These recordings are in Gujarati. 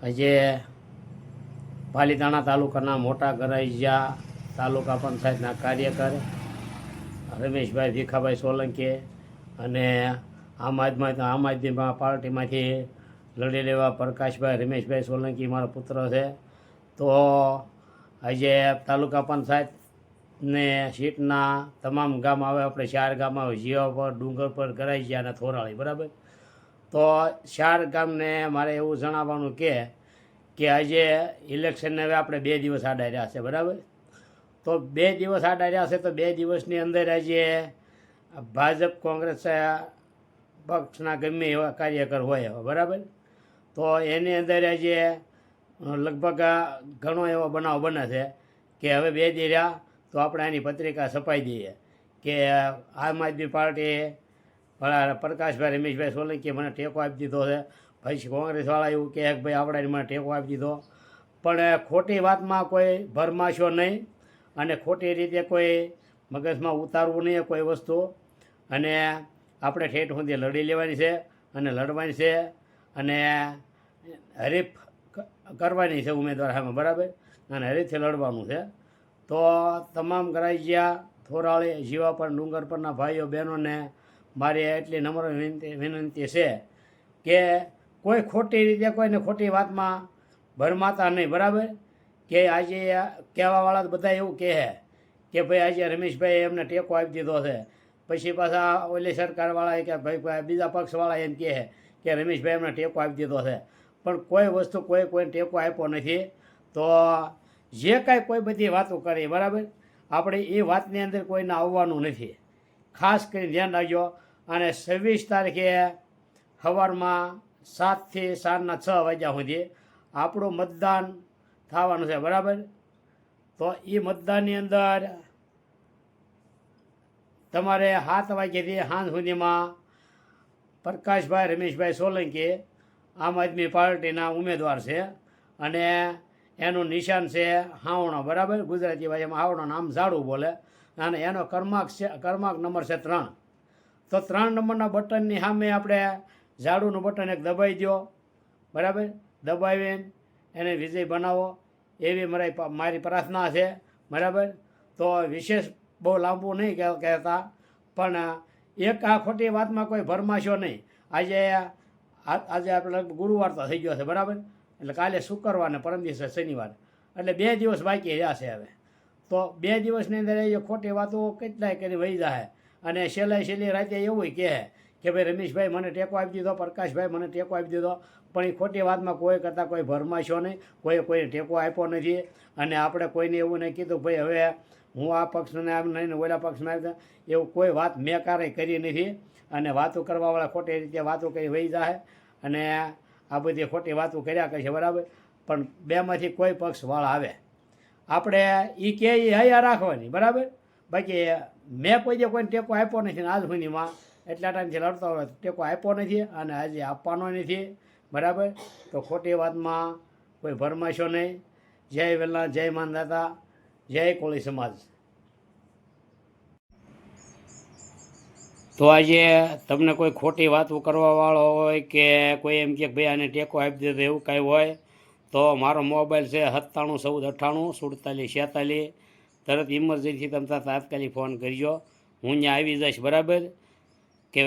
આજે પાલીતાણા તાલુકાના મોટા ગરાઈજા તાલુકા પંચાયતના કાર્યકર રમેશભાઈ ભીખાભાઈ સોલંકી અને આમ આદમી પાર્ટીમાંથી લડી લેવા પ્રકાશભાઈ રમેશભાઈ સોલંકી મારો પુત્ર છે. તો આજે તાલુકા પંચાયતને સીટના તમામ ગામ આવે, આપણે 4 ગામ આવે, જીવા પર, ડુંગર પર, ગરાઈજા અને થોરાળી, બરાબર. તો 4 ગામને મારે એવું જણાવવાનું કે આજે ઇલેક્શનને હવે આપણે 2 દિવસ આડા રહ્યા છે, બરાબર. તો 2 દિવસ આડા રહ્યા છે, તો 2 દિવસની અંદર આજે ભાજપ કોંગ્રેસ પક્ષના ગમે એવા કાર્યકર હોય, બરાબર. તો એની અંદર આજે લગભગ ઘણો એવો બનાવ બને છે કે હવે 2 દી રહ્યા તો આપણે એની પત્રિકા છપાઈ દઈએ કે આમ આદમી પાર્ટી પ્રકાશભાઈ રમેશભાઈ સોલંકી મને ટેકો આપી દીધો છે. પછી કોંગ્રેસવાળા એવું કહે કે ભાઈ આવડાને મને ટેકો આપી દીધો. પણ ખોટી વાતમાં કોઈ ભરમાશો નહીં અને ખોટી રીતે કોઈ મગજમાં ઉતારવું નહીં કોઈ વસ્તુ. અને આપણે ઠેઠ સુધી લડી લેવાની છે અને લડવાની છે અને હરીફ કરવાની છે ઉમેદવાર સામે, બરાબર. અને હરીફથી લડવાનું છે. તો તમામ ગરાઈજા, થોરાળી, જીવા પર, ડુંગર પરના ભાઈઓ બહેનોને મારી એટલી નમ્ર વિનંતી છે કે કોઈ ખોટી રીતે કોઈને ખોટી વાતમાં ભરમાતા નહીં, બરાબર. કે આજે કહેવાવાળા બધા એવું કહે કે ભાઈ આજે રમેશભાઈ એમને ટેકો આપી દીધો છે, પછી પાછા ઓલી સરકારવાળા કે ભાઈ બીજા પક્ષવાળા એમ કહે કે રમેશભાઈ એમને ટેકો આપી દીધો છે. પણ કોઈ વસ્તુ કોઈને ટેકો આપ્યો નથી. તો જે કાંઈ કોઈ બધી વાતો કરી, બરાબર, આપણે એ વાતની અંદર કોઈને આવવાનું નથી. ખાસ કરીને ધ્યાન રાખજો. અને 26 તારીખે સવારમાં 7 થી સાંજના 6 વાગ્યા સુધી આપણું મતદાન થવાનું છે, બરાબર. તો એ મતદાનની અંદર તમારે 7 વાગ્યાથી સાંજ સુધીમાં પ્રકાશભાઈ રમેશભાઈ સોલંકી આમ આદમી પાર્ટીના ઉમેદવાર છે અને એનું નિશાન છે હાવણો, બરાબર. ગુજરાતી ભાષામાં હાવણો, નામ ઝાડુ બોલે. અને એનો ક્રમાંક નંબર છે 3. તો 3 નંબરના બટનની સામે આપણે ઝાડુનું બટન એક દબાવી દો, બરાબર. દબાવીને એને વિજય બનાવો એવી મારી પ્રાર્થના છે, બરાબર. તો વિશેષ બહુ લાંબુ નહીં કહેતા, પણ એક આ ખોટી વાતમાં કોઈ ભરમાશો નહીં. આજે આપણે ગુરુવાર તો થઈ ગયો છે, બરાબર. એટલે કાલે શુક્રવાર ને પરમ દિવસે શનિવાર, એટલે 2 દિવસ બાકી રહ્યા છે હવે. તો 2 દિવસની અંદર એ ખોટી વાતો કેટલાય કરી વહી જાય. અને છેલ્લી રાતે એવું કે ભાઈ રમેશભાઈ મને ટેકો આપી દીધો, પ્રકાશભાઈ મને ટેકો આપી દીધો. પણ એ ખોટી વાતમાં કોઈ કરતાં કોઈ ભરમાશો નહીં, કોઈને ટેકો આપ્યો નથી. અને આપણે કોઈને એવું નહીં કીધું ભાઈ હવે હું આ પક્ષને આમ નહીં ને ઓલા પક્ષમાં આવ્યા, એવું કોઈ વાત મેં ક્યારેય કરી નથી. અને વાતો કરવાવાળા ખોટી રીતે વાતો કરી વહી જાય અને આ બધી ખોટી વાતો કર્યા કરશે, બરાબર. પણ બેમાંથી કોઈ પક્ષવાળા આવે આપણે એ કહે એ હૈયા રાખવાની, બરાબર. બાકી મેં કોઈ કોઈને ટેકો આપ્યો નથી ને આજ સુધીમાં એટલા ટાઈમથી લડતો હોય ટેકો આપ્યો નથી અને આજે આપવાનો નથી, બરાબર. તો ખોટી વાતમાં કોઈ ભરમાશો નહીં. જય વેલા, જય માનદાતા, જય કોળી સમાજ. તો આજે તમને કોઈ ખોટી વાતો કરવાવાળો હોય કે કોઈ એમ કે ભાઈ આને ટેકો આપી દીધો એવું કાંઈ હોય તો મારો મોબાઈલ છે 9714984746. તરત ઇમરજન્સી તમે તાત્કાલિક ફોન કરજો. હું ત્યાં આવી જઈશ, બરાબર. કે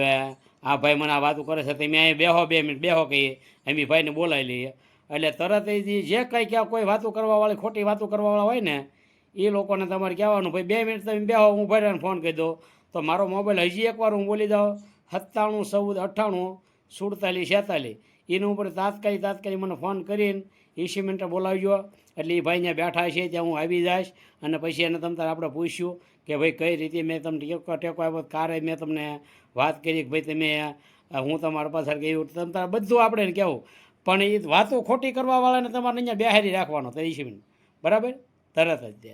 આ ભાઈ મને આ વાતો કરે છે, તમે અહીં બેહો, 2 મિનિટ બેહો કહીએ, એમ ભાઈને બોલાવી લઈએ. એટલે તરત જે કંઈ ક્યાં કોઈ વાતો કરવાવાળી ખોટી વાતો કરવાવાળા હોય ને એ લોકોને તમારે કહેવાનું ભાઈ 2 મિનિટ તમે બેહો, હું ભાઈને ફોન કરી દઉં. તો મારો મોબાઈલ હજી એકવાર હું બોલી દઉં 9714984746. એના ઉપર તાત્કાલિક મને ફોન કરીને 20 મિનિટે બોલાવજો. એટલે એ ભાઈ ત્યાં બેઠા છે ત્યાં હું આવી જઈશ. અને પછી એને તમે આપણે પૂછ્યું કે ભાઈ કઈ રીતે મેં તમને ટેકો આપ્યો, કારે મેં તમને વાત કરી કે ભાઈ તમે હું તમારા પાછળ ગયું, તમે બધું આપણે કહેવું. પણ એ વાતો ખોટી કરવાવાળાને તમારે અહીંયા બેહારી રાખવાનો 30 મિનિટ, બરાબર, તરત જ તે.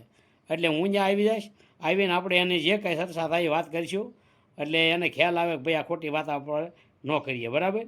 એટલે હું ત્યાં આવી જઈશ. આવીને આપણે એને જે કંઈ ચર્ચા થાય વાત કરીશું. એટલે એને ખ્યાલ આવે કે ભાઈ આ ખોટી વાત આપણે ન કરીએ, બરાબર.